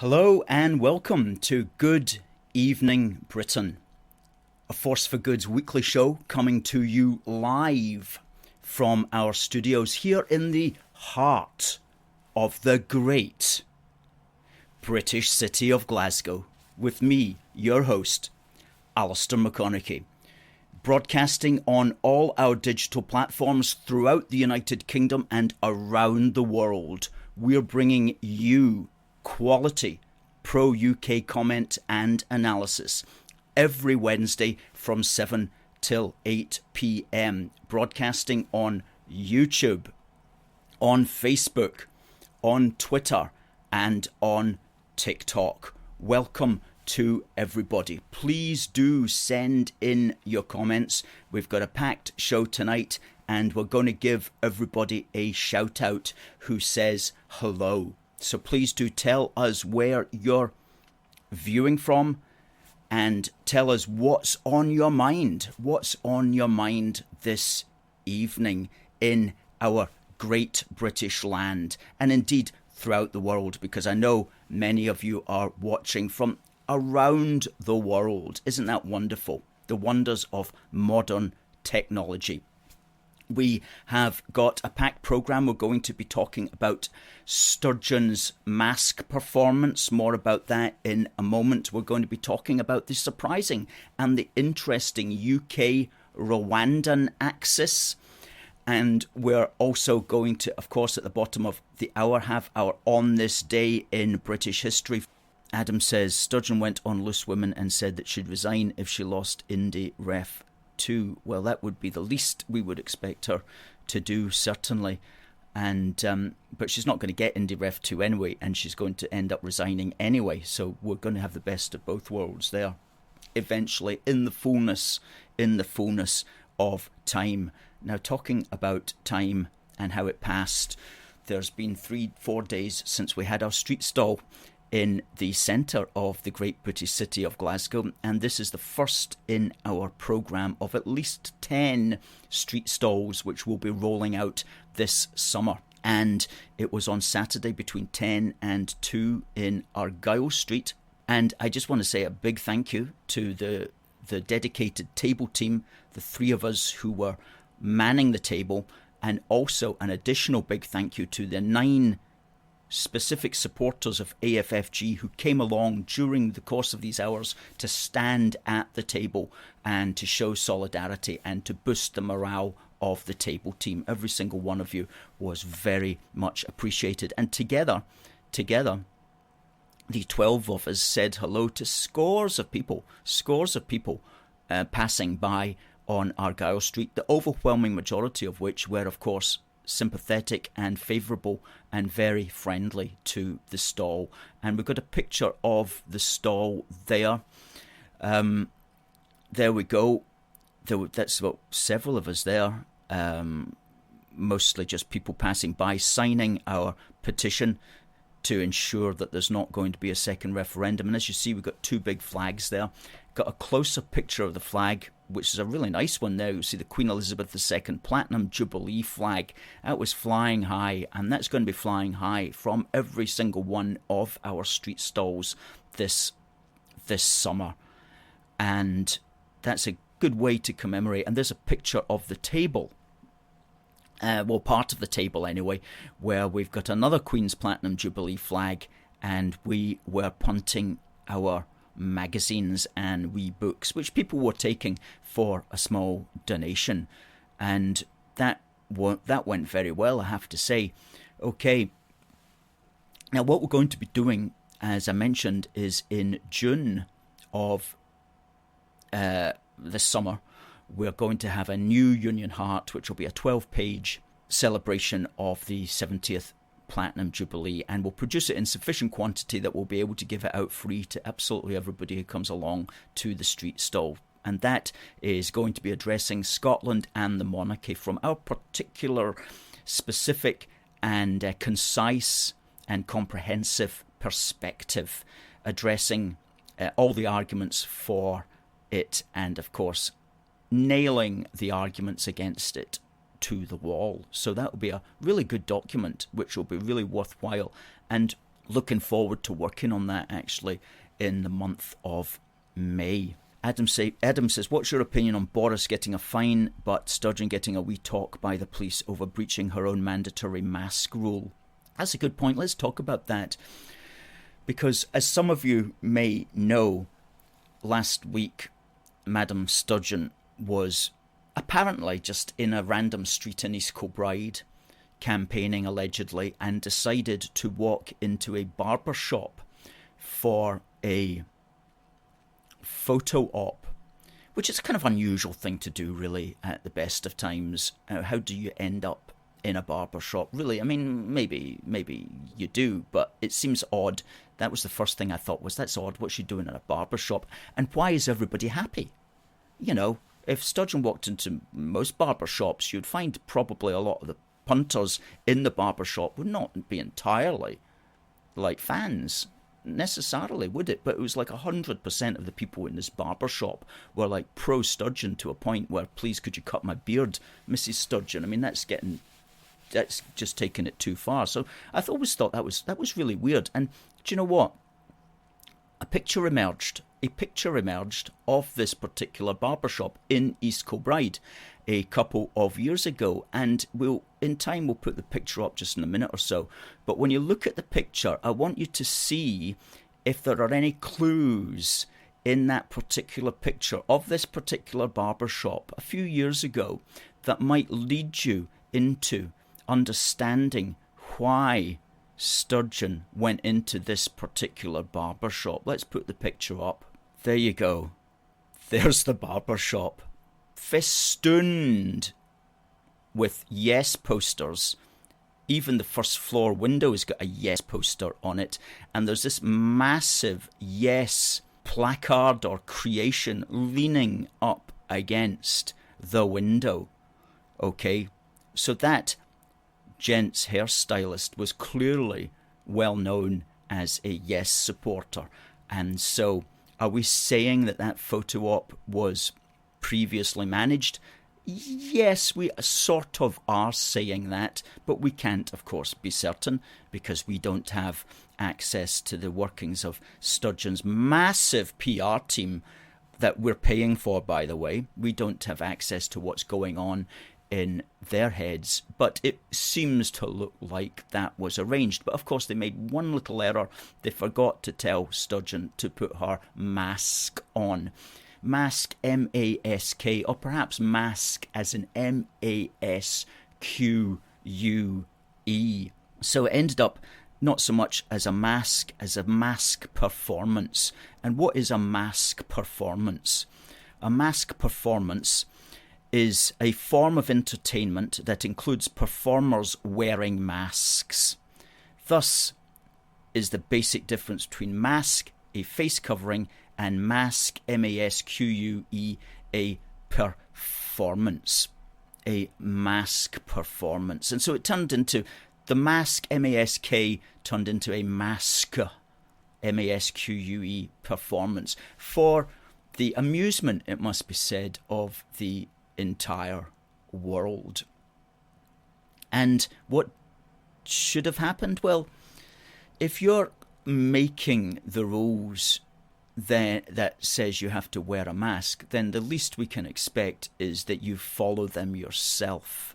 Hello and welcome to Good Evening Britain, a Force for Good's weekly show coming to you live from our studios here in the heart of the great British city of Glasgow, with me, your host, Alistair McConnachie, broadcasting on all our digital platforms throughout the United Kingdom and around the world. We're bringing you quality pro-UK comment and analysis every Wednesday from 7 till 8 p.m, broadcasting on YouTube, on Facebook, on Twitter and on TikTok. Welcome to everybody. Please do send in your comments. We've got a packed show tonight and we're going to give everybody a shout out who says hello. So please do tell us where you're viewing from and tell us what's on your mind. What's on your mind this evening in our great British land and indeed throughout the world, because I know many of you are watching from around the world. Isn't that wonderful? The wonders of modern technology. We have got a packed programme. We're going to be talking about Sturgeon's Masque performance. More about that in a moment. We're going to be talking about the surprising and the interesting UK-Rwandan axis. And we're also going to, of course, at the bottom of the hour, have our On This Day in British History. Adam says, Sturgeon went on Loose Women and said that she'd resign if she lost Indie Ref 2. Well, that would be the least we would expect her to do, certainly. And but she's not going to get Indie Ref 2 anyway, and she's going to end up resigning anyway. So we're going to have the best of both worlds there eventually, in the fullness of time. Now, talking about time and how it passed, there's been 3-4 days since we had our street stall in the centre of the great British city of Glasgow, and this is the first in our programme of at least 10 street stalls which will be rolling out this summer. And it was on Saturday between 10 and 2 in Argyle Street, and I just want to say a big thank you to the dedicated table team, the three of us who were manning the table, and also an additional big thank you to the 9 specific supporters of AFFG who came along during the course of these hours to stand at the table and to show solidarity and to boost the morale of the table team. Every single one of you was very much appreciated, and together the 12 of us said hello to scores of people passing by on Argyle Street, the overwhelming majority of which were, of course, sympathetic and favourable and very friendly to the stall. And we've got a picture of the stall there. There we go. That's about several of us there, mostly just people passing by, signing our petition to ensure that there's not going to be a second referendum. And as you see, we've got 2 big flags there. Got a closer picture of the flag, which is a really nice one there. You see the Queen Elizabeth II Platinum Jubilee flag. That was flying high, and that's going to be flying high from every single one of our street stalls this summer. And that's a good way to commemorate. And there's a picture of the table. Well, part of the table anyway, where we've got another Queen's Platinum Jubilee flag, and we were punting our magazines and wee books, which people were taking for a small donation, and that went very well, I have to say. Okay, now what we're going to be doing, as I mentioned, is in June of this summer, we're going to have a new Union Heart, which will be a 12-page celebration of the 70th Platinum Jubilee, and we'll produce it in sufficient quantity that we'll be able to give it out free to absolutely everybody who comes along to the street stall. And that is going to be addressing Scotland and the monarchy from our particular specific and concise and comprehensive perspective, addressing all the arguments for it and, of course, nailing the arguments against it to the wall. So that will be a really good document, which will be really worthwhile. And looking forward to working on that actually in the month of May. Adam says, what's your opinion on Boris getting a fine but Sturgeon getting a wee talk by the police over breaching her own mandatory Masque rule? That's a good point. Let's talk about that. Because as some of you may know, last week Madam Sturgeon was apparently just in a random street in East Kilbride campaigning allegedly, and decided to walk into a barber shop for a photo op, which is a kind of unusual thing to do really at the best of times. How do you end up in a barber shop really? I mean, maybe you do, but it seems odd. That was the first thing I thought, was that's odd, what's she doing in a barber shop, and why is everybody happy? You know, if Sturgeon walked into most barber shops, you'd find probably a lot of the punters in the barber shop would not be entirely like fans necessarily, would it? But it was like 100% of the people in this barber shop were like pro Sturgeon, to a point where, please could you cut my beard, Mrs. Sturgeon? I mean, that's just taking it too far. So I always thought that was really weird. And do you know what? A picture emerged of this particular barbershop in East Kilbride a couple of years ago, and we'll put the picture up just in a minute or so. But when you look at the picture, I want you to see if there are any clues in that particular picture of this particular barbershop a few years ago that might lead you into understanding why Sturgeon went into this particular barbershop. Let's put the picture up. There you go. There's the barbershop, festooned with yes posters. Even the first floor window has got a yes poster on it, and there's this massive yes placard or creation leaning up against the window. Okay, so that gent's hairstylist was clearly well known as a yes supporter. And so are we saying that photo op was previously managed? Yes, we sort of are saying that, but we can't, of course, be certain, because we don't have access to the workings of Sturgeon's massive PR team that we're paying for, by the way. We don't have access to what's going on in their heads, but it seems to look like that was arranged. But of course they made one little error. They forgot to tell Sturgeon to put her mask on. Masque, M-A-S-K, or perhaps Masque as in M-A-S-Q-U-E. So it ended up not so much as a mask as a Masque performance. And what is a Masque performance? A Masque performance is a form of entertainment that includes performers wearing masks. Thus is the basic difference between masque, a face covering, and masque, M-A-S-Q-U-E, a performance. A masque performance. And so it turned into, the masque, M-A-S-K, turned into a masque, M-A-S-Q-U-E, performance. For the amusement, it must be said, of the entire world. And what should have happened? Well, if you're making the rules that says you have to wear a mask, then the least we can expect is that you follow them yourself.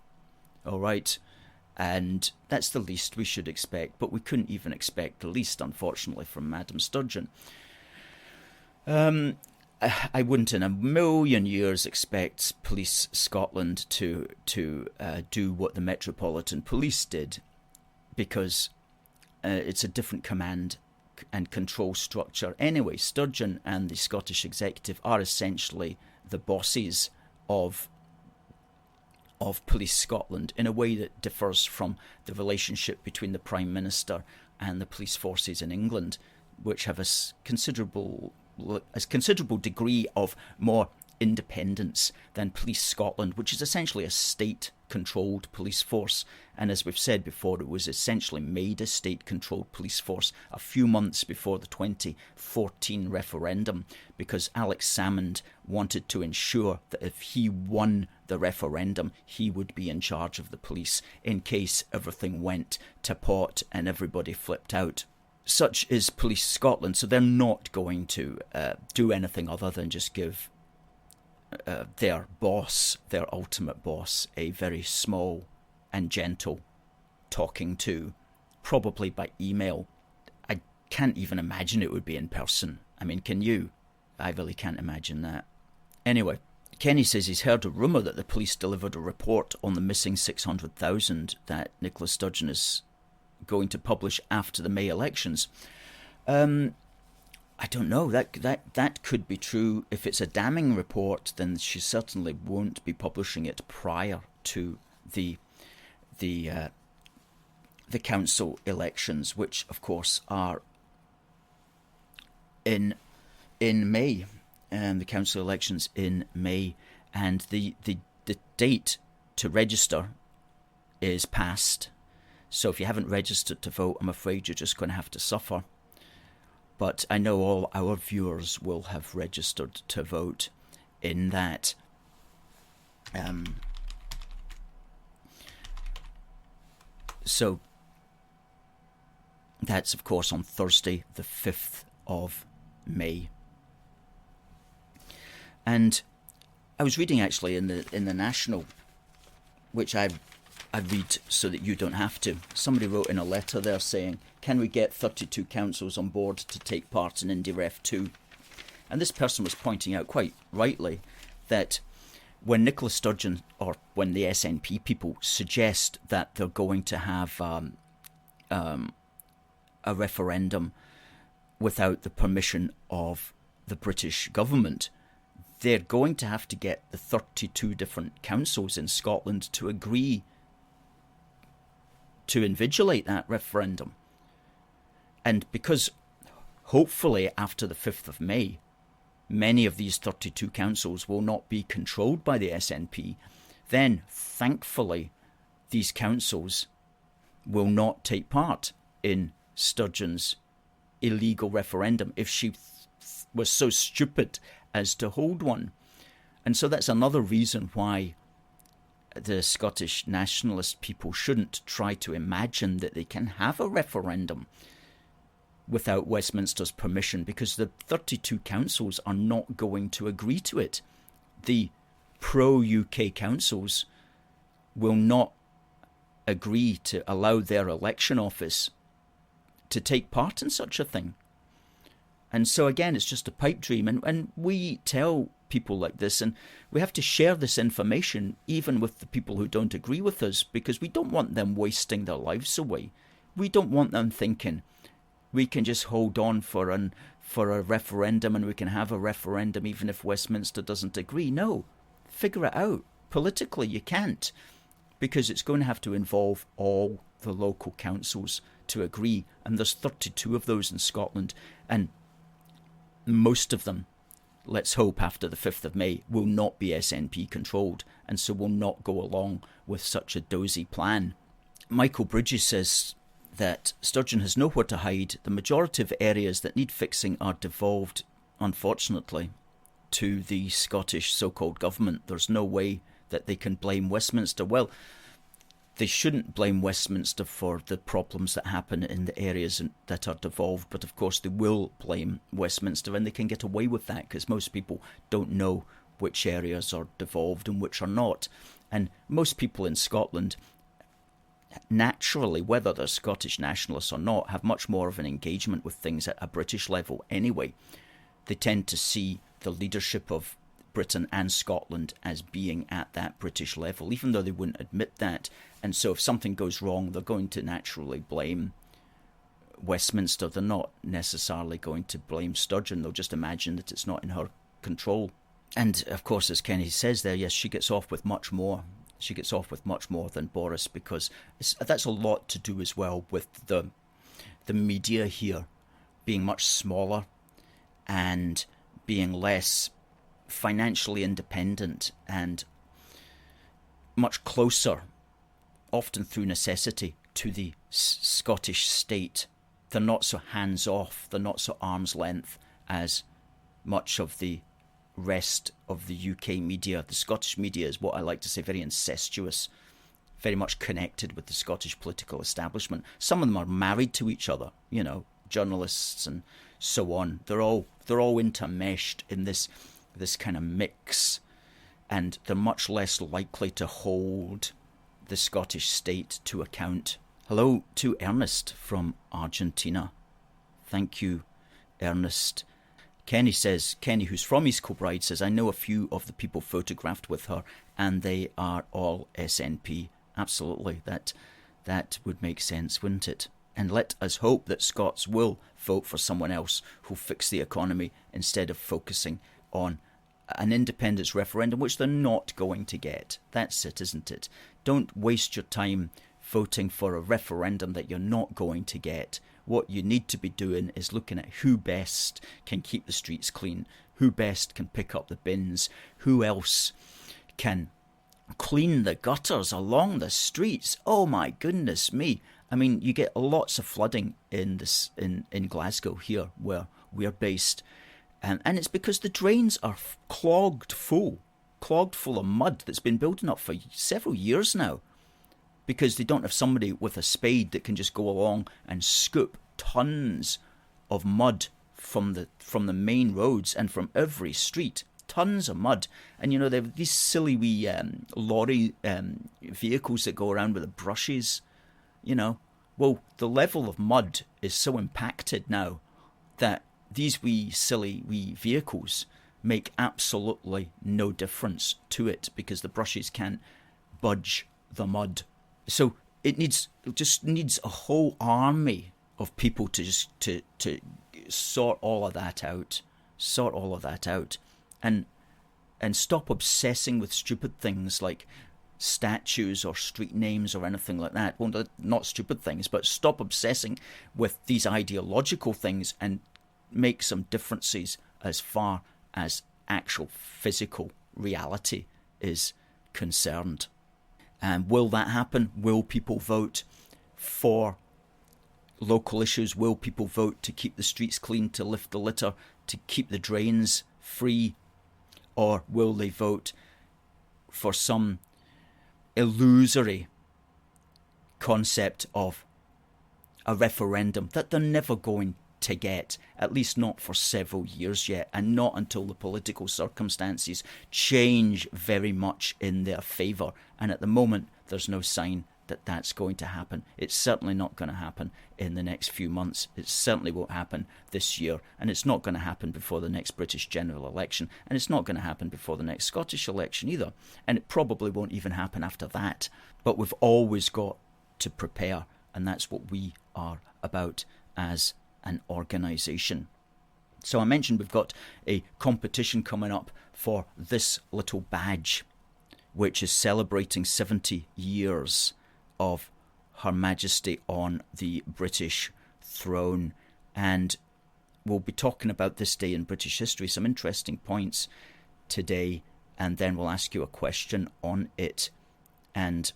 All right? And that's the least we should expect, but we couldn't even expect the least, unfortunately, from Madam Sturgeon. I wouldn't in a million years expect Police Scotland to do what the Metropolitan Police did, because it's a different command and control structure. Anyway, Sturgeon and the Scottish Executive are essentially the bosses of Police Scotland in a way that differs from the relationship between the Prime Minister and the police forces in England, which have a considerable degree of more independence than Police Scotland, which is essentially a state-controlled police force. And as we've said before, it was essentially made a state-controlled police force a few months before the 2014 referendum, because Alex Salmond wanted to ensure that if he won the referendum, he would be in charge of the police in case everything went to pot and everybody flipped out. such is Police Scotland, so they're not going to do anything other than just give their boss, their ultimate boss, a very small and gentle talking to, probably by email. I can't even imagine it would be in person. I mean, can you? I really can't imagine that. Anyway, Kenny says he's heard a rumour that the police delivered a report on the missing 600,000 that Nicola Sturgeon is going to publish after the May elections. I don't know. That could be true. If it's a damning report, then she certainly won't be publishing it prior to the council elections, which of course are in May, the council elections in May, and the date to register is past. So if you haven't registered to vote, I'm afraid you're just going to have to suffer. But I know all our viewers will have registered to vote in that. So that's, of course, on Thursday, the 5th of May. And I was reading actually in the National, which I read so that you don't have to. Somebody wrote in a letter there saying, can we get 32 councils on board to take part in Indie Ref 2? And this person was pointing out quite rightly that when Nicola Sturgeon, or when the SNP people suggest that they're going to have a referendum without the permission of the British government, they're going to have to get the 32 different councils in Scotland to agree to invigilate that referendum. And because hopefully after the 5th of May, many of these 32 councils will not be controlled by the SNP, then thankfully these councils will not take part in Sturgeon's illegal referendum if she was so stupid as to hold one. And so that's another reason why the Scottish nationalist people shouldn't try to imagine that they can have a referendum without Westminster's permission, because the 32 councils are not going to agree to it. The pro-UK councils will not agree to allow their election office to take part in such a thing. And so again, it's just a pipe dream. And we tell people like this, and we have to share this information even with the people who don't agree with us, because we don't want them wasting their lives away. We don't want them thinking we can just hold on for a referendum, and we can have a referendum even if Westminster doesn't agree. No, figure it out. Politically, you can't, because it's going to have to involve all the local councils to agree, and there's 32 of those in Scotland, and most of them, let's hope after the 5th of May, will not be SNP controlled, and so will not go along with such a dozy plan. Michael Bridges says that Sturgeon has nowhere to hide. The majority of areas that need fixing are devolved, unfortunately, to the Scottish so-called government. There's no way that they can blame Westminster. Well, they shouldn't blame Westminster for the problems that happen in the areas that are devolved, but of course they will blame Westminster, and they can get away with that because most people don't know which areas are devolved and which are not. And most people in Scotland, naturally, whether they're Scottish nationalists or not, have much more of an engagement with things at a British level anyway. They tend to see the leadership of Britain and Scotland as being at that British level, even though they wouldn't admit that. And so if something goes wrong, they're going to naturally blame Westminster. They're not necessarily going to blame Sturgeon. They'll just imagine that it's not in her control. And of course, as Kenny says there, yes, she gets off with much more. She gets off with much more than Boris, because that's a lot to do as well with the media here being much smaller and being less financially independent and much closer, often through necessity, to the Scottish state. They're not so hands-off, they're not so arm's length as much of the rest of the UK media. The Scottish media is what I like to say very incestuous, very much connected with the Scottish political establishment. Some of them are married to each other, journalists and so on. They're all intermeshed in this kind of mix, and they're much less likely to hold the Scottish state to account. Hello to Ernest from Argentina. Thank you, Ernest. Kenny, who's from East Kilbride, says, I know a few of the people photographed with her and they are all SNP. Absolutely, that would make sense, wouldn't it? And let us hope that Scots will vote for someone else who'll fix the economy instead of focusing on an independence referendum, which they're not going to get. That's it, isn't it? Don't waste your time voting for a referendum that you're not going to get. What you need to be doing is looking at who best can keep the streets clean, who best can pick up the bins, who else can clean the gutters along the streets. Oh my goodness me. I mean, you get lots of flooding in Glasgow here where we're based. And it's because the drains are clogged full of mud that's been building up for several years now. Because they don't have somebody with a spade that can just go along and scoop tons of mud from the main roads and from every street. Tons of mud. And, they have these silly wee lorry vehicles that go around with the brushes, Well, the level of mud is so impacted now that these silly vehicles make absolutely no difference to it because the brushes can't budge the mud. So it just needs a whole army of people to sort all of that out, and stop obsessing with stupid things like statues or street names or anything like that. Well, not stupid things, but stop obsessing with these ideological things and make some differences as far as actual physical reality is concerned. And will that happen? Will people vote for local issues? Will people vote to keep the streets clean, to lift the litter, to keep the drains free? Or will they vote for some illusory concept of a referendum that they're never going to get, at least not for several years yet, and not until the political circumstances change very much in their favour. And at the moment, there's no sign that that's going to happen. It's certainly not going to happen in the next few months. It certainly won't happen this year, and it's not going to happen before the next British general election, and it's not going to happen before the next Scottish election either, and it probably won't even happen after that. But we've always got to prepare, and that's what we are about as an organisation. So I mentioned we've got a competition coming up for this little badge, which is celebrating 70 years of Her Majesty on the British throne. And we'll be talking about this day in British history, some interesting points today, and then we'll ask you a question on it. And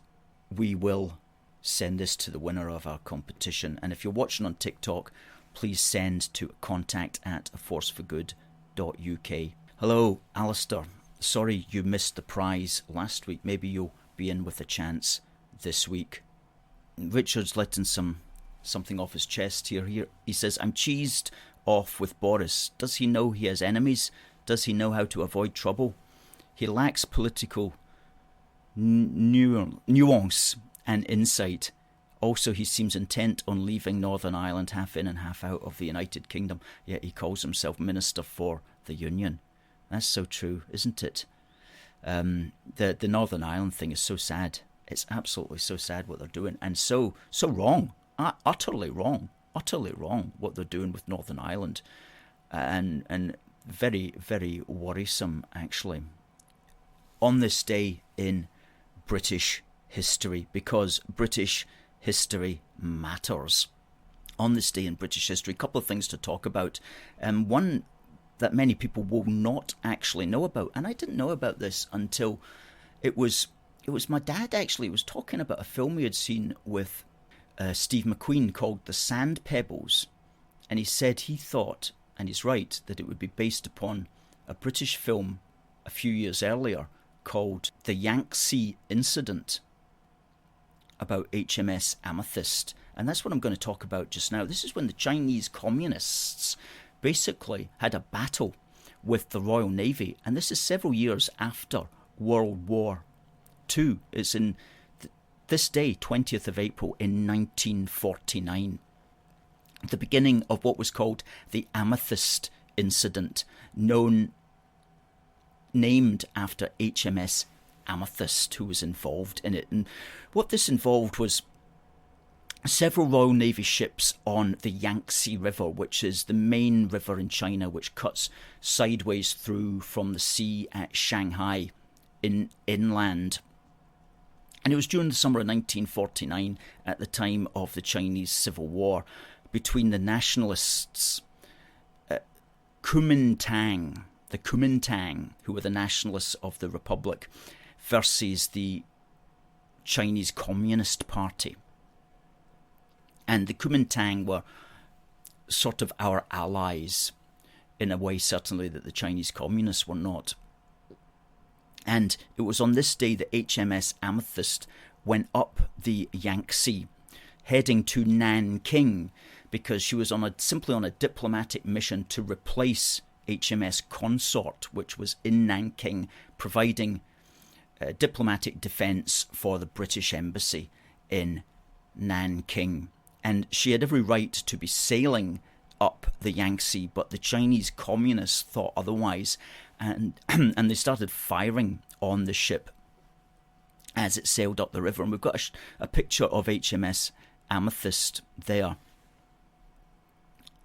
we will send this to the winner of our competition. And if you're watching on TikTok, please send to contact@aforceforgood.uk. Hello, Alistair. Sorry you missed the prize last week. Maybe you'll be in with a chance this week. Richard's letting something off his chest here. He says, I'm cheesed off with Boris. Does he know he has enemies? Does he know how to avoid trouble? He lacks political nuance and insight. Also, he seems intent on leaving Northern Ireland half in and half out of the United Kingdom, yet he calls himself Minister for the Union. That's so true, isn't it? The Northern Ireland thing is so sad. It's absolutely so sad what they're doing, and so wrong. Utterly wrong what they're doing with Northern Ireland, and very, very worrisome, actually. On this day in British history, because British history matters. On this day in British history, a couple of things to talk about. One that many people will not actually know about, and I didn't know about this until it was my dad actually was talking about a film he had seen with Steve McQueen called The Sand Pebbles, and he said he thought, and he's right, that it would be based upon a British film a few years earlier called The Yangtze Incident, about HMS Amethyst. And that's what I'm going to talk about just now. This is when the Chinese communists basically had a battle with the Royal Navy, and this is several years after World War II. It's in this day, 20th of April in 1949, the beginning of what was called the Amethyst Incident, named after HMS Amethyst, who was involved in it. And what this involved was several Royal Navy ships on the Yangtze River, which is the main river in China, which cuts sideways through from the sea at Shanghai inland. And it was during the summer of 1949, at the time of the Chinese Civil War, between the nationalists, Kuomintang, who were the nationalists of the Republic, versus the Chinese Communist Party. And the Kuomintang were sort of our allies, in a way certainly that the Chinese Communists were not. And it was on this day that HMS Amethyst went up the Yangtze, heading to Nanking, because she was simply on a diplomatic mission to replace HMS Consort, which was in Nanking, providing diplomatic defence for the British Embassy in Nanking. And she had every right to be sailing up the Yangtze, but the Chinese communists thought otherwise, and they started firing on the ship as it sailed up the river. And we've got a picture of HMS Amethyst there.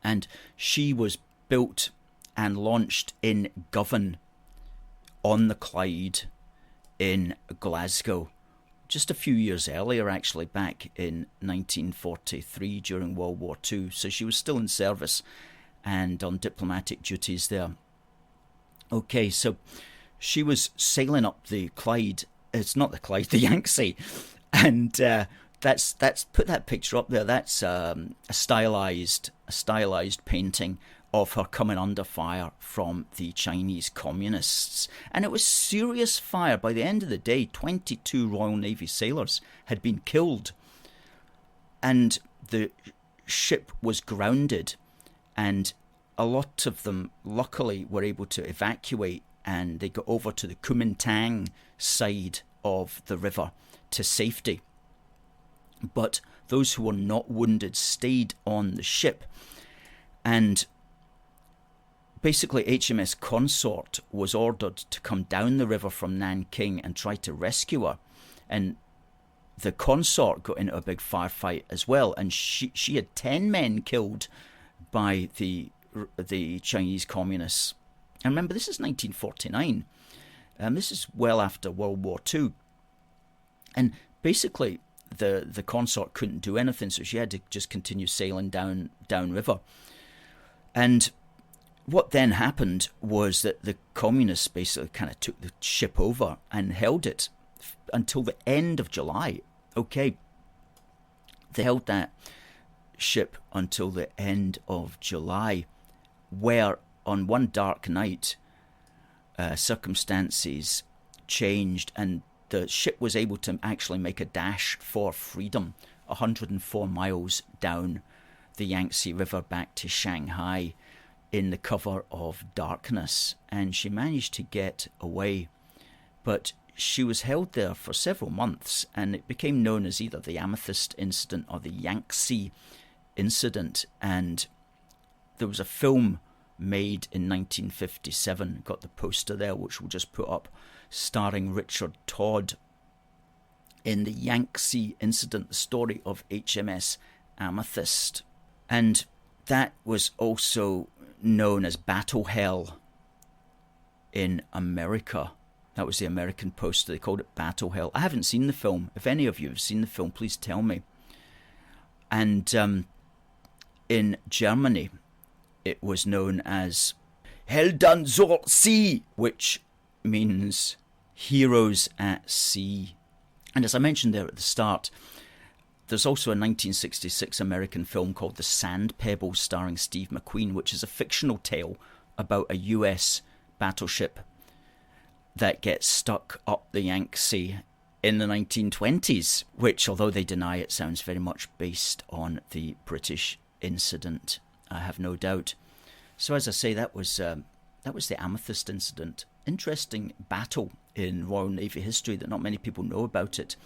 And she was built and launched in Govan on the Clyde in Glasgow, just a few years earlier, actually, back in 1943 during World War II. So she was still in service and on diplomatic duties there. Okay, so she was sailing up the Clyde. It's not the Clyde, the Yangtze, and that's put that picture up there. That's a stylized painting of her coming under fire from the Chinese communists. And it was serious fire. By the end of the day, 22 Royal Navy sailors had been killed. And the ship was grounded. And a lot of them, luckily, were able to evacuate. And they got over to the Kuomintang side of the river to safety. But those who were not wounded stayed on the ship. And basically, HMS Consort was ordered to come down the river from Nanking and try to rescue her. And the Consort got into a big firefight as well. And she had 10 men killed by the Chinese communists. And remember, this is 1949. This is well after World War II. And basically, the Consort couldn't do anything, so she had to just continue sailing downriver. And what then happened was that the communists basically kind of took the ship over and held it until the end of July. Okay, they held that ship until the end of July, where on one dark night, circumstances changed and the ship was able to actually make a dash for freedom, 104 miles down the Yangtze River back to Shanghai in the cover of darkness. And she managed to get away, but she was held there for several months, and it became known as either the Amethyst Incident or the Yangtze Incident. And there was a film made in 1957, got the poster there, which we'll just put up, starring Richard Todd, in the Yangtze Incident, the story of HMS Amethyst. And that was also known as Battle Hell in America. That was the American poster. They called it Battle Hell. I haven't seen the film. If any of you have seen the film, please tell me. And in Germany, it was known as Helden zur See, which means heroes at sea. And as I mentioned there at the start, there's also a 1966 American film called The Sand Pebbles, starring Steve McQueen, which is a fictional tale about a US battleship that gets stuck up the Yangtze in the 1920s, which, although they deny it, sounds very much based on the British incident, I have no doubt. So as I say, that was the Amethyst Incident. Interesting battle in Royal Navy history that not many people know about it.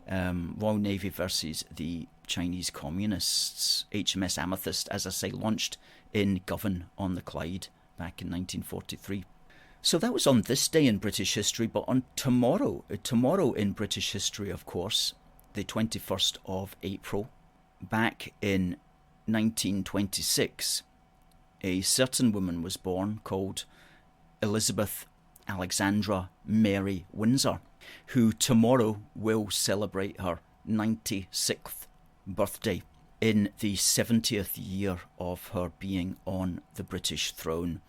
Royal Navy versus the Chinese Communists. HMS Amethyst, as I say, launched in Govan on the Clyde back in 1943. So that was on this day in British history, but on tomorrow in British history, of course, the 21st of April, back in 1926, a certain woman was born called Elizabeth Alexandra Mary Windsor, who tomorrow will celebrate her 96th birthday in the 70th year of her being on the British throne.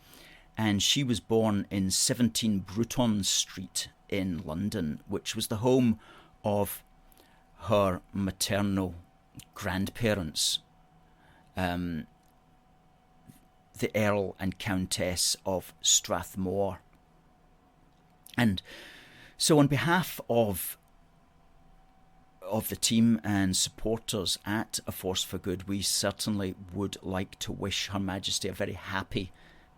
And she was born in 17 Bruton Street in London, which was the home of her maternal grandparents, the Earl and Countess of Strathmore. And so on behalf of the team and supporters at A Force for Good, we certainly would like to wish Her Majesty a very happy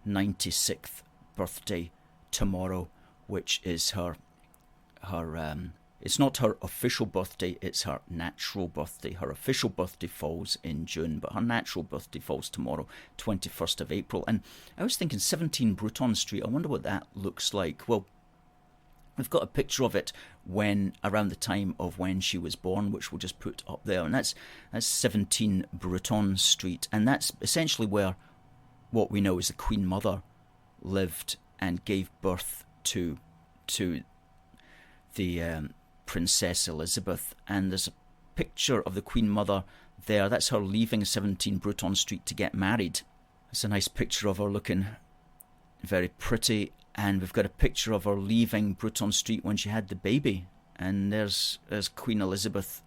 96th birthday tomorrow, which is her it's not her official birthday, it's her natural birthday. Her official birthday falls in June, but her natural birthday falls tomorrow, 21st of April. And I was thinking 17 Bruton Street, I wonder what that looks like. Well, we've got a picture of it around the time of when she was born, which we'll just put up there, and that's 17 Bruton Street, and that's essentially where what we know is the Queen Mother lived and gave birth to the Princess Elizabeth. And there's a picture of the Queen Mother there. That's her leaving 17 Bruton Street to get married. It's a nice picture of her looking very pretty. And we've got a picture of her leaving Bruton Street when she had the baby. And there's Queen Elizabeth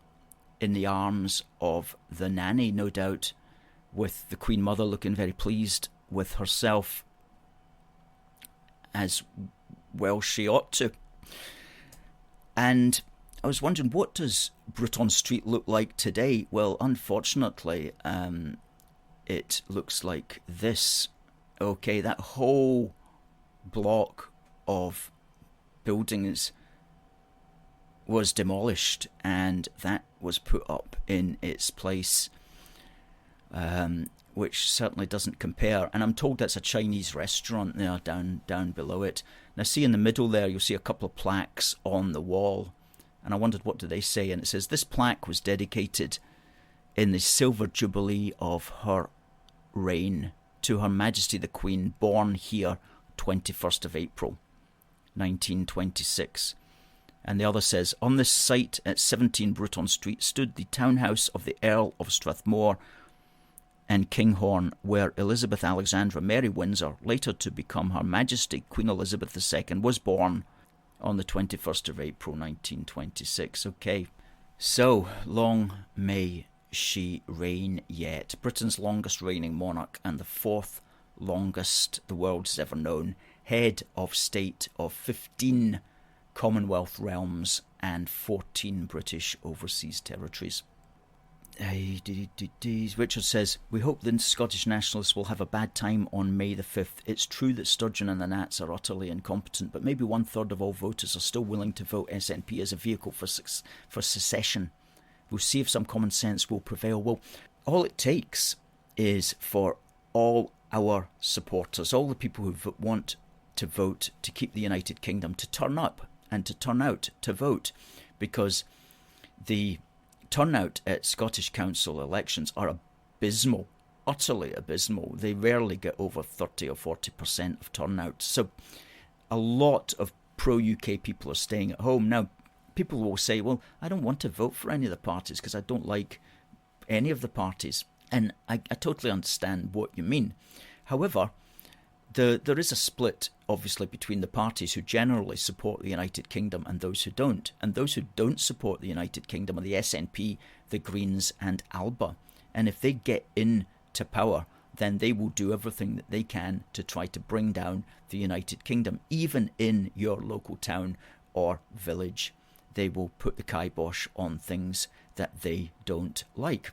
in the arms of the nanny, no doubt, with the Queen Mother looking very pleased with herself, as well she ought to. And I was wondering, what does Bruton Street look like today? Well, unfortunately, it looks like this. Okay, that whole block of buildings was demolished, and that was put up in its place, which certainly doesn't compare. And I'm told that's a Chinese restaurant there down below it. Now see in the middle there, you'll see a couple of plaques on the wall, and I wondered, what do they say? And it says, this plaque was dedicated in the silver jubilee of her reign to Her Majesty the Queen, born here 21st of April 1926. And the other says, on this site at 17 Bruton Street stood the townhouse of the Earl of Strathmore and Kinghorn, where Elizabeth Alexandra Mary Windsor, later to become Her Majesty Queen Elizabeth II, was born on the 21st of April 1926. Okay, so long may she reign yet. Britain's longest reigning monarch and the fourth longest the world's ever known, head of state of 15 Commonwealth realms and 14 British overseas territories. Richard says, we hope the Scottish nationalists will have a bad time on May the 5th. It's true that Sturgeon and the Nats are utterly incompetent, but maybe 1/3 of all voters are still willing to vote SNP as a vehicle for secession. We'll see if some common sense will prevail. Well, all it takes is for all our supporters, all the people who want to vote to keep the United Kingdom, to turn up and to turn out to vote, because the turnout at Scottish Council elections are abysmal, utterly abysmal. They rarely get over 30 or 40% of turnout. So a lot of pro-UK people are staying at home. Now, people will say, well, I don't want to vote for any of the parties because I don't like any of the parties. And I totally understand what you mean. However, there is a split, obviously, between the parties who generally support the United Kingdom and those who don't. And those who don't support the United Kingdom are the SNP, the Greens and ALBA. And if they get into power, then they will do everything that they can to try to bring down the United Kingdom, even in your local town or village. they will put the kibosh on things that they don't like.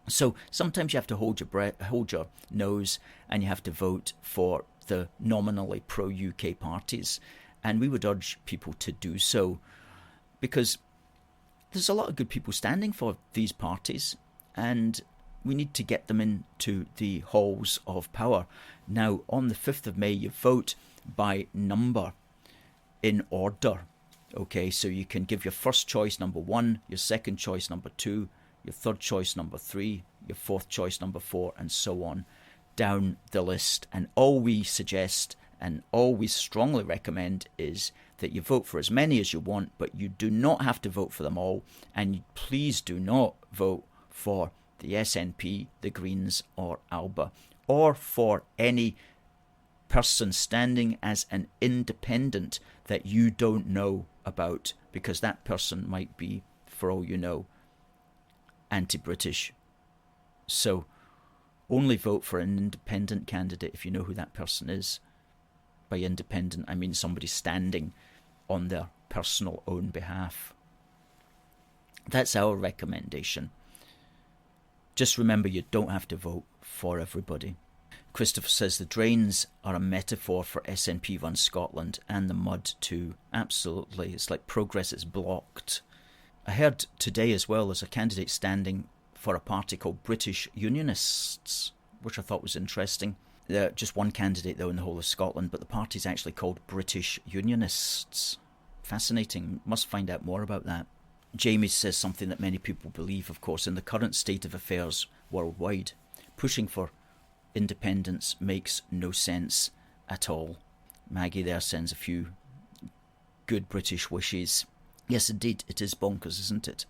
So sometimes you have to hold your nose, and you have to vote for the nominally pro-UK parties. And we would urge people to do so, because there's a lot of good people standing for these parties, and we need to get them into the halls of power. Now, on the 5th of May, you vote by number in order. Okay, so you can give your first choice number 1, your second choice number 2, your third choice number 3, your fourth choice number 4, and so on down the list. And all we suggest and all we strongly recommend is that you vote for as many as you want, but you do not have to vote for them all. And please do not vote for the SNP, the Greens, or ALBA, or for any person standing as an independent that you don't know about, because that person might be, for all you know, anti-British. So only vote for an independent candidate if you know who that person is. By independent, I mean somebody standing on their personal own behalf. That's our recommendation. Just remember, you don't have to vote for everybody. Christopher says the drains are a metaphor for SNP-run Scotland, and the mud too. Absolutely. It's like progress is blocked. I heard today as well there's a candidate standing for a party called British Unionists, which I thought was interesting. They're just one candidate though in the whole of Scotland, but the party's actually called British Unionists. Fascinating. Must find out more about that. Jamie says something that many people believe, of course, in the current state of affairs worldwide. Pushing for independence makes no sense at all. Maggie there sends a few good British wishes. Yes, indeed, it is bonkers, isn't it?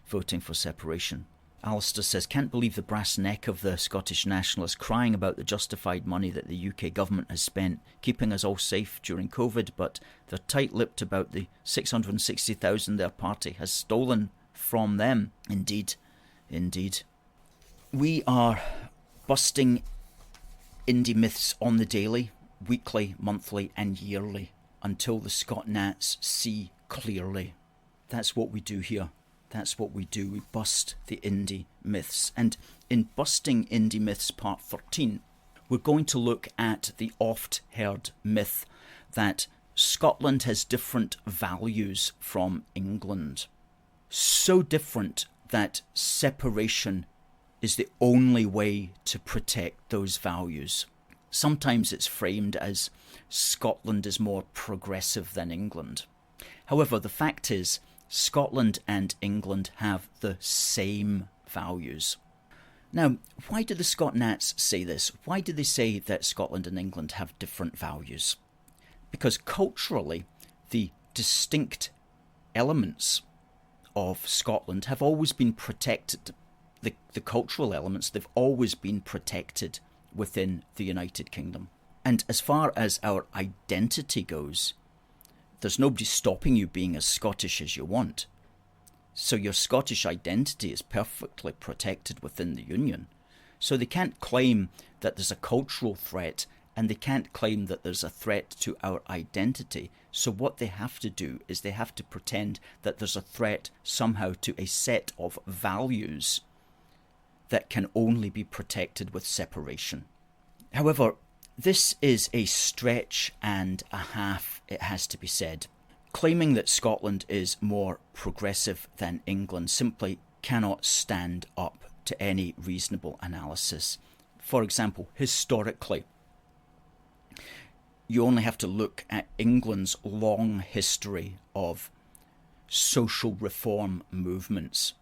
Voting for separation. Alistair says, can't believe the brass neck of the Scottish nationalists crying about the justified money that the UK government has spent keeping us all safe during COVID, but they're tight-lipped about the 660,000 their party has stolen from them. Indeed, indeed. We are busting indie myths on the daily, weekly, monthly and yearly until the Scot Nats see clearly. That's what we do here. That's what we do. We bust the indie myths. And in Busting Indie Myths Part 13, we're going to look at the oft-heard myth that Scotland has different values from England. So different that separation is the only way to protect those values. Sometimes it's framed as Scotland is more progressive than England. However, the fact is, Scotland and England have the same values. Now, why do the Scot Nats say this? Why do they say that Scotland and England have different values? Because culturally, the distinct elements of Scotland have always been protected. The cultural elements, they've always been protected within the United Kingdom. And as far as our identity goes, there's nobody stopping you being as Scottish as you want. So your Scottish identity is perfectly protected within the Union. So they can't claim that there's a cultural threat, and they can't claim that there's a threat to our identity. So what they have to do is they have to pretend that there's a threat somehow to a set of values that can only be protected with separation. However, this is a stretch and a half, it has to be said. Claiming that Scotland is more progressive than England simply cannot stand up to any reasonable analysis. For example, historically, you only have to look at England's long history of social reform movements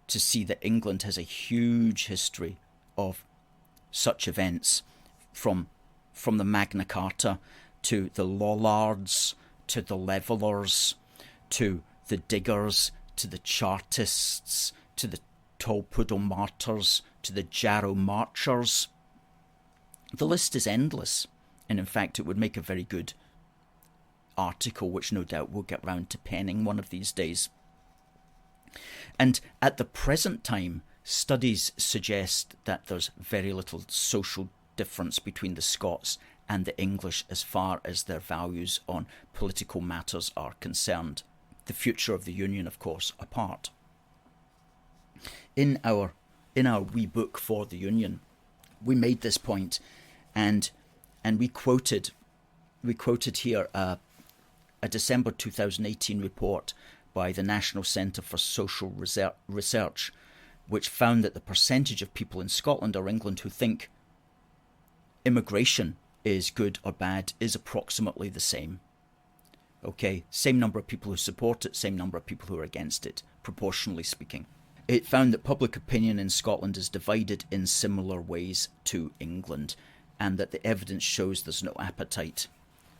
to see that England has a huge history of such events, from the Magna Carta to the Lollards, to the Levellers, to the Diggers, to the Chartists, to the Tolpuddle Martyrs, to the Jarrow Marchers. The list is endless, and in fact it would make a very good article, which no doubt we'll get round to penning one of these days. And at the present time, studies suggest that there's very little social difference between the Scots and the English as far as their values on political matters are concerned. the future of the Union, of course, apart. In our wee book for the Union, we made this point, and we quoted here a December 2018 report by the National Centre for Social Research, which found that the percentage of people in Scotland or England who think immigration is good or bad is approximately the same. Okay, same number of people who support it, same number of people who are against it, proportionally speaking. It found that public opinion in Scotland is divided in similar ways to England, and that the evidence shows there's no appetite.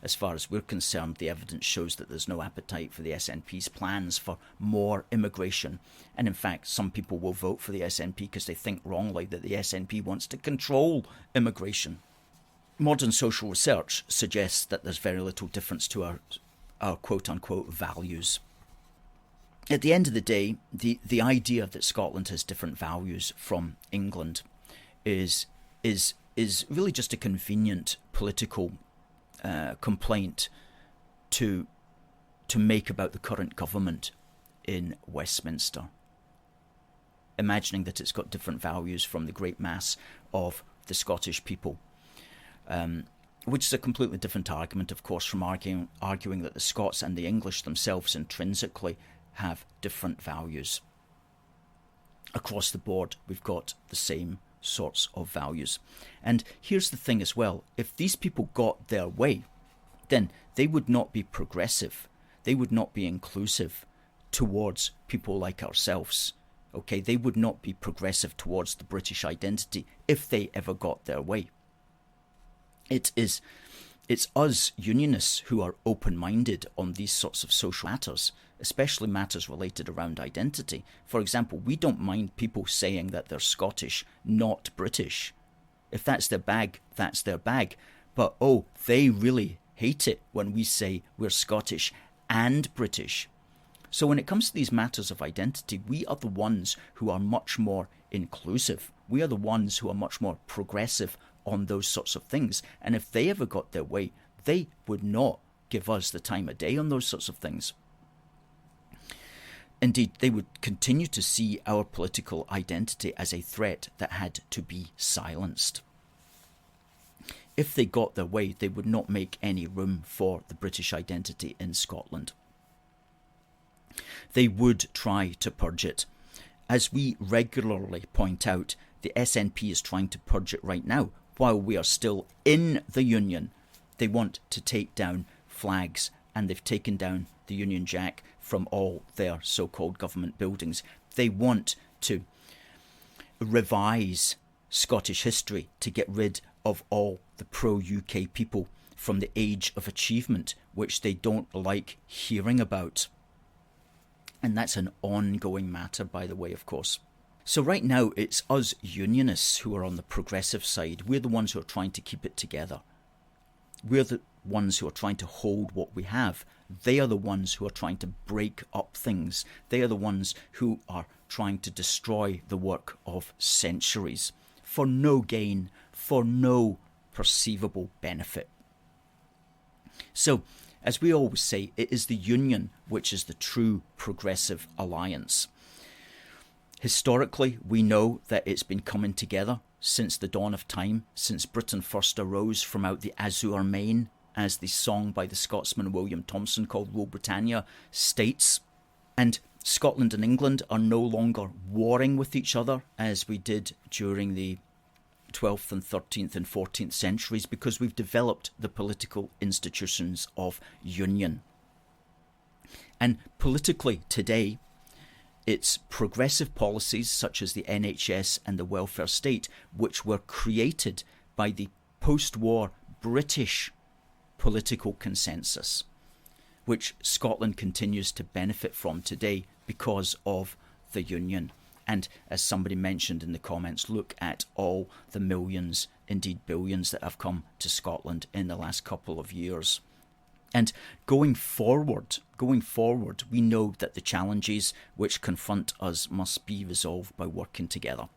As far as we're concerned, the evidence shows that there's no appetite for the SNP's plans for more immigration. And in fact, some people will vote for the SNP because they think wrongly that the SNP wants to control immigration. Modern social research suggests that there's very little difference to our quote-unquote values. At the end of the day, the idea that Scotland has different values from England is really just a convenient political complaint to make about the current government in Westminster, imagining that it's got different values from the great mass of the Scottish people, which is a completely different argument, of course, from arguing that the Scots and the English themselves intrinsically have different values. Across the board, we've got the same sorts of values. And here's the thing as well, if these people got their way, then they would not be progressive, they would not be inclusive towards people like ourselves. Okay, they would not be progressive towards the British identity if they ever got their way. It's us Unionists who are open-minded on these sorts of social matters, especially matters related around identity. For example, we don't mind people saying that they're Scottish, not British. If that's their bag, that's their bag. But they really hate it when we say we're Scottish and British. So when it comes to these matters of identity, we are the ones who are much more inclusive. We are the ones who are much more progressive on those sorts of things. And if they ever got their way, they would not give us the time of day on those sorts of things. Indeed, they would continue to see our political identity as a threat that had to be silenced. If they got their way, they would not make any room for the British identity in Scotland. They would try to purge it. As we regularly point out, the SNP is trying to purge it right now. While we are still in the Union, they want to take down flags, and they've taken down the Union Jack from all their so-called government buildings. They want to revise Scottish history to get rid of all the pro-UK people from the age of achievement, which they don't like hearing about. And that's an ongoing matter, by the way, of course. So right now, it's us Unionists who are on the progressive side. We're the ones who are trying to keep it together. We're the ones who are trying to hold what we have. They are the ones who are trying to break up things. They are the ones who are trying to destroy the work of centuries for no gain, for no perceivable benefit. So, as we always say, it is the Union which is the true progressive alliance. Historically, we know that it's been coming together since the dawn of time, since Britain first arose from out the azure main, as the song by the Scotsman William Thomson called Rule Britannia states. And Scotland and England are no longer warring with each other as we did during the 12th and 13th and 14th centuries, because we've developed the political institutions of union. And politically today, it's progressive policies such as the NHS and the welfare state, which were created by the post-war British political consensus, which Scotland continues to benefit from today because of the Union. And as somebody mentioned in the comments, look at all the millions, indeed billions, that have come to Scotland in the last couple of years. And going forward, we know that the challenges which confront us must be resolved by working together.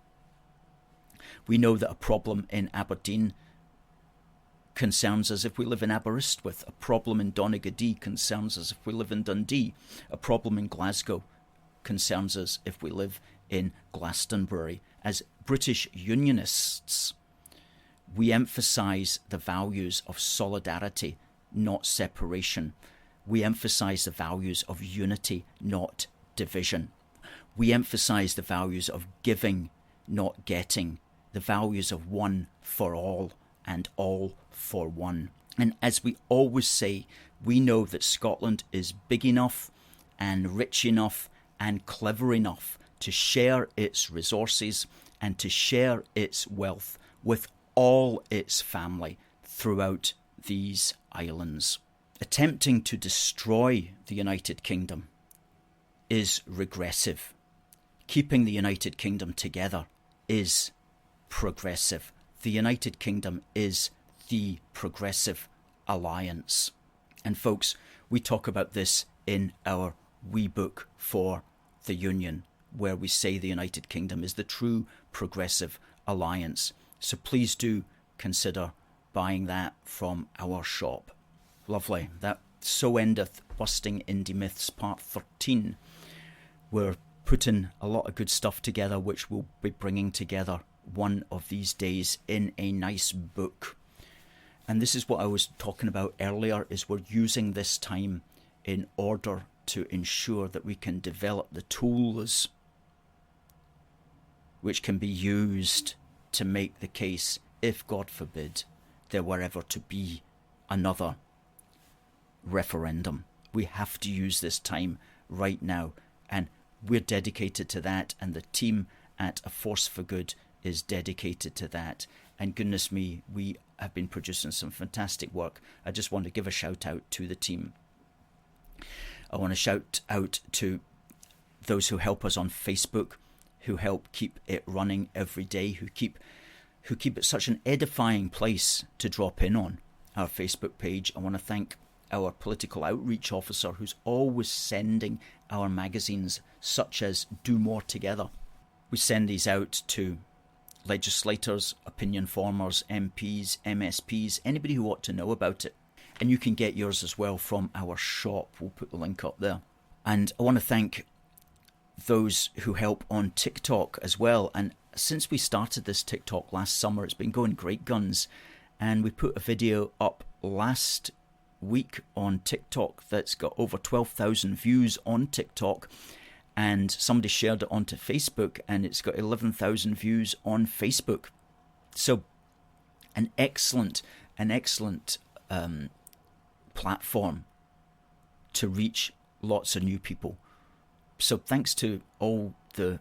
We know that a problem in Aberdeen concerns us if we live in Aberystwyth. A problem in Donegal concerns us if we live in Dundee. A problem in Glasgow concerns us if we live in Glastonbury. As British Unionists, we emphasise the values of solidarity, not separation. We emphasise the values of unity, not division. We emphasise the values of giving, not getting. The values of one for all and all for one. And as we always say, we know that Scotland is big enough and rich enough and clever enough to share its resources and to share its wealth with all its family throughout these islands. Attempting to destroy the United Kingdom is regressive. Keeping the United Kingdom together is progressive. The United Kingdom is the progressive alliance. And folks, we talk about this in our wee book for the Union, where we say the United Kingdom is the true progressive alliance. So please do consider buying that from our shop. Lovely. That so endeth Busting Indie Myths Part 13. We're putting a lot of good stuff together, which we'll be bringing together one of these days in a nice book. And this is what I was talking about earlier, is we're using this time in order to ensure that we can develop the tools which can be used to make the case if, God forbid, there were ever to be another referendum. We have to use this time right now, and we're dedicated to that, and the team at A Force for Good is dedicated to that. And goodness me, we have been producing some fantastic work. I just want to give a shout out to the team. I want to shout out to those who help us on Facebook, who help keep it running every day, who keep it such an edifying place to drop in on our Facebook page. I want to thank our political outreach officer, who's always sending our magazines such as Do More Together. We send these out to legislators, opinion formers, MPs, MSPs, anybody who ought to know about it. And you can get yours as well from our shop. We'll put the link up there. And I want to thank those who help on TikTok as well. And since we started this TikTok last summer, it's been going great guns. And we put a video up last week on TikTok that's got over 12,000 views on TikTok. And somebody shared it onto Facebook, and it's got 11,000 views on Facebook. So an excellent platform to reach lots of new people. So thanks to all the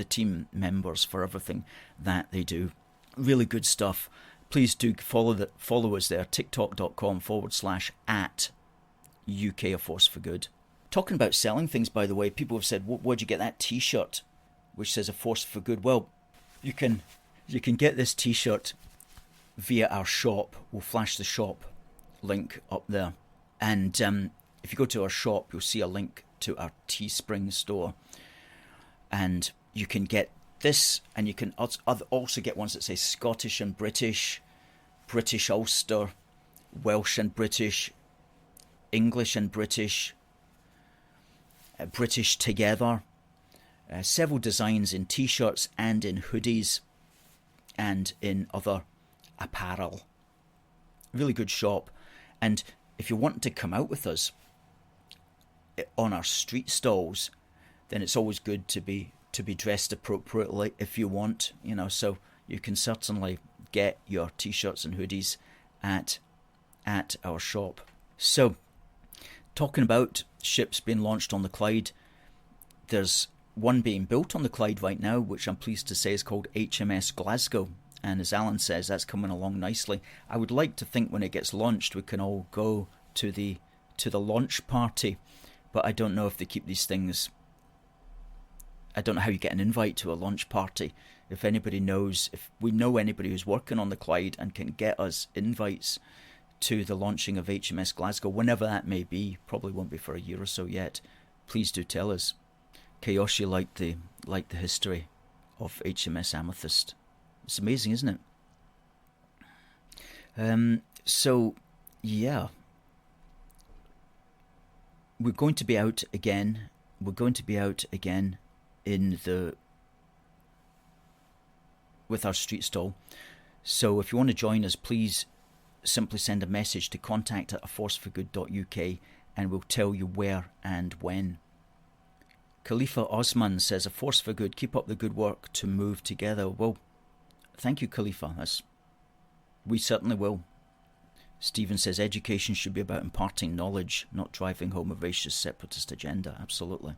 team members for everything that they do. Really good stuff. Please do follow us there, tiktok.com/@UK A Force for Good. Talking about selling things, by the way, people have said, where'd you get that t-shirt which says A Force for Good? Well, you can get this t-shirt via our shop. We'll flash the shop link up there. And if you go to our shop, you'll see a link to our Teespring store. And you can get this, and you can also get ones that say Scottish and British, British Ulster, Welsh and British, English and British, British together. Several designs in t-shirts and in hoodies and in other apparel. Really good shop. And if you want to come out with us on our street stalls, then it's always good to be dressed appropriately if you want, so you can certainly get your t-shirts and hoodies at our shop. So, talking about ships being launched on the Clyde, there's one being built on the Clyde right now, which I'm pleased to say is called HMS Glasgow. And as Alan says, that's coming along nicely. I would like to think when it gets launched, we can all go to the launch party. But I don't know if they keep these things. I don't know how you get an invite to a launch party. If anybody knows, if we know anybody who's working on the Clyde and can get us invites to the launching of HMS Glasgow, whenever that may be, probably won't be for a year or so yet, please do tell us. Kayoshi liked the history of HMS Amethyst. It's amazing, isn't it? So, yeah, we're going to be out again. We're going to be out again with our street stall. So if you want to join us, please simply send a message to contact@aforceforgood.uk and we'll tell you where and when. Khalifa Osman says, "A force for good, keep up the good work to move together." Well, thank you, Khalifa. We certainly will. Stephen says, "Education should be about imparting knowledge, not driving home a racist separatist agenda." Absolutely.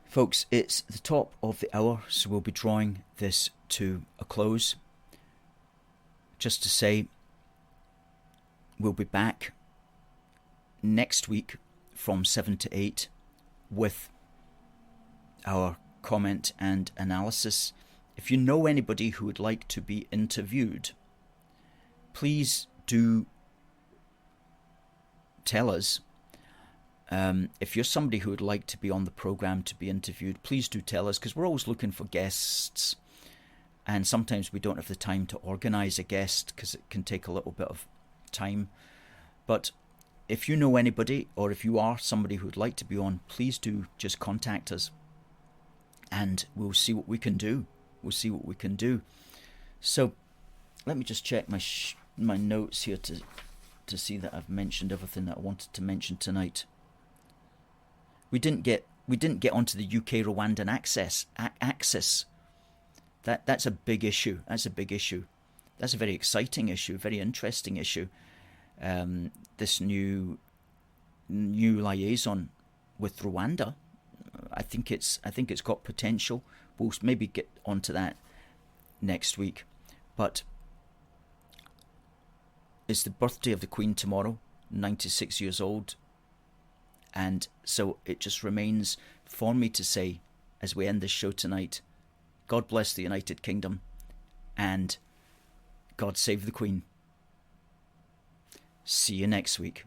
Folks, it's the top of the hour, so we'll be drawing this to a close. Just to say, we'll be back next week from 7 to 8 with our comment and analysis. If you know anybody who would like to be interviewed, please do tell us. If you're somebody who would like to be on the programme to be interviewed, please do tell us, because we're always looking for guests, and sometimes we don't have the time to organise a guest because it can take a little bit of time. But if you know anybody, or if you are somebody who would like to be on, please do just contact us and we'll see what we can do. So let me just check my notes here to see that I've mentioned everything that I wanted to mention tonight. We didn't get onto the UK Rwandan axis. That's a big issue. That's a very exciting issue, very interesting issue. This new liaison with Rwanda, I think it's got potential. We'll maybe get onto that next week. But it's the birthday of the Queen tomorrow, 96 years old. And so it just remains for me to say, as we end this show tonight, God bless the United Kingdom and God save the Queen. See you next week.